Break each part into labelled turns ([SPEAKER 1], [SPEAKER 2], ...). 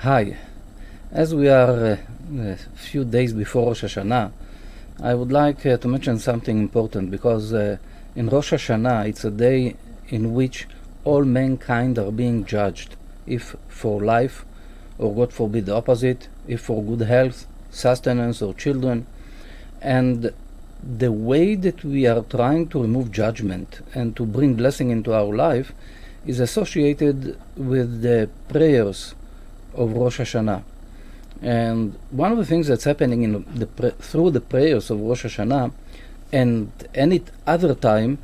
[SPEAKER 1] Hi. As we are a few days before Rosh Hashanah, I would like to mention something important, because in Rosh Hashanah it's a day in which all mankind are being judged, if for life, or God forbid the opposite, if for good health, sustenance, or children. And the way that we are trying to remove judgment and to bring blessing into our life is associated with the prayers of Rosh Hashanah. And one of the things that's happening in through the prayers of Rosh Hashanah and any other time,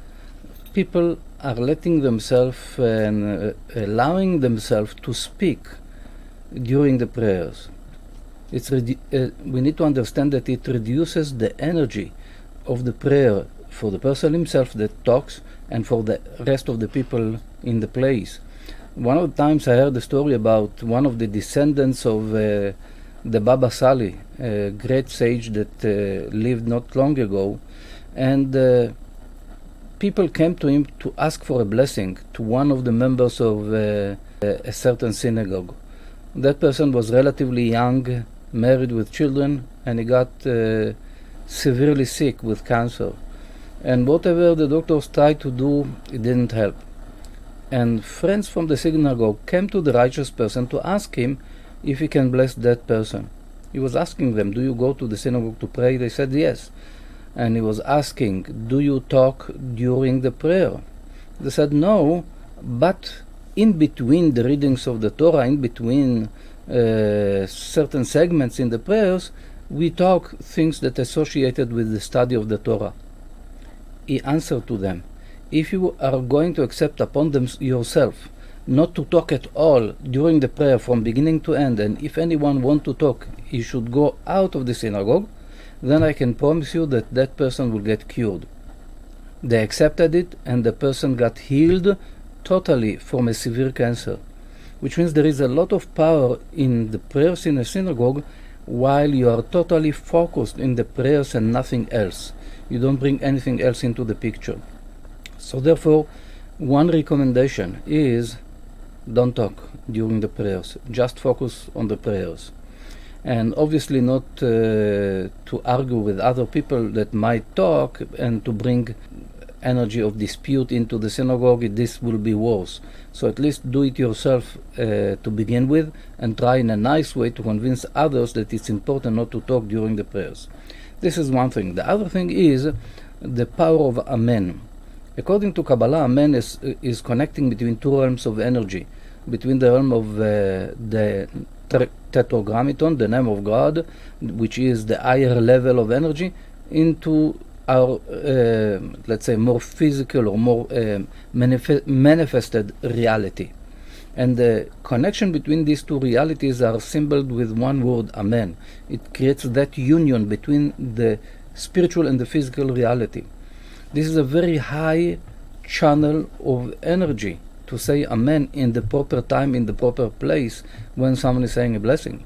[SPEAKER 1] people are letting themselves and allowing themselves to speak during the prayers. We need to understand that it reduces the energy of the prayer for the person himself that talks and for the rest of the people in the place. One of the times I heard a story about one of the descendants of the Baba Sali, a great sage that lived not long ago, and people came to him to ask for a blessing to one of the members of a certain synagogue. That person was relatively young, married with children, and he got severely sick with cancer. And whatever the doctors tried to do, it didn't help. And friends from the synagogue came to the righteous person to ask him if he can bless that person. He was asking them, do you go to the synagogue to pray? They said yes. And he was asking, do you talk during the prayer? They said no, but in between the readings of the Torah, in between certain segments in the prayers, we talk things that are associated with the study of the Torah. He answered to them, if you are going to accept upon them yourself not to talk at all during the prayer from beginning to end, and if anyone wants to talk, he should go out of the synagogue, then I can promise you that that person will get cured. They accepted it, and the person got healed totally from a severe cancer, which means there is a lot of power in the prayers in a synagogue while you are totally focused in the prayers and nothing else. You don't bring anything else into the picture. So therefore, one recommendation is don't talk during the prayers. Just focus on the prayers. And obviously not to argue with other people that might talk and to bring energy of dispute into the synagogue. This will be worse. So at least do it yourself to begin with, and try in a nice way to convince others that it's important not to talk during the prayers. This is one thing. The other thing is the power of Amen. According to Kabbalah, Amen is connecting between two realms of energy, between the realm of the Tetragrammaton, the name of God, which is the higher level of energy, into our, let's say, more physical or more manifested reality. And the connection between these two realities are symbolized with one word, Amen. It creates that union between the spiritual and the physical reality. This is a very high channel of energy to say Amen in the proper time, in the proper place, when someone is saying a blessing.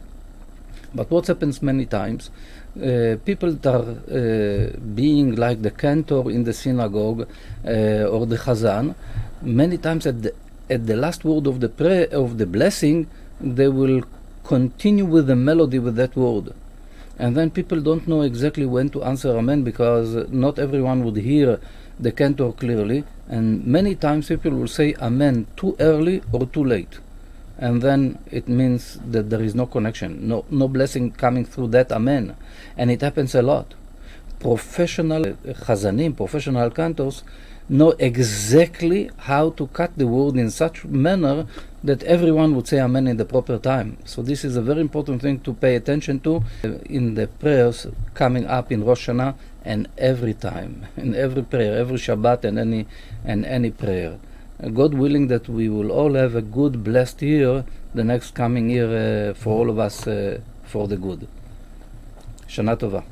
[SPEAKER 1] But what happens many times, people that are being like the cantor in the synagogue or the chazan, many times at the last word of the prayer, of the blessing, they will continue with the melody with that word. And then people don't know exactly when to answer Amen, because not everyone would hear the cantor clearly, and many times people will say Amen too early or too late, and then it means that there is no connection, no blessing coming through that Amen. And it happens a lot. Professional chazanim, professional cantors, know exactly how to cut the word in such manner that everyone would say Amen in the proper time. So this is a very important thing to pay attention to in the prayers coming up in Rosh Hashanah, and every time, in every prayer, every Shabbat, and any prayer. God willing that we will all have a good, blessed year, the next coming year for all of us, for the good. Shana Tova.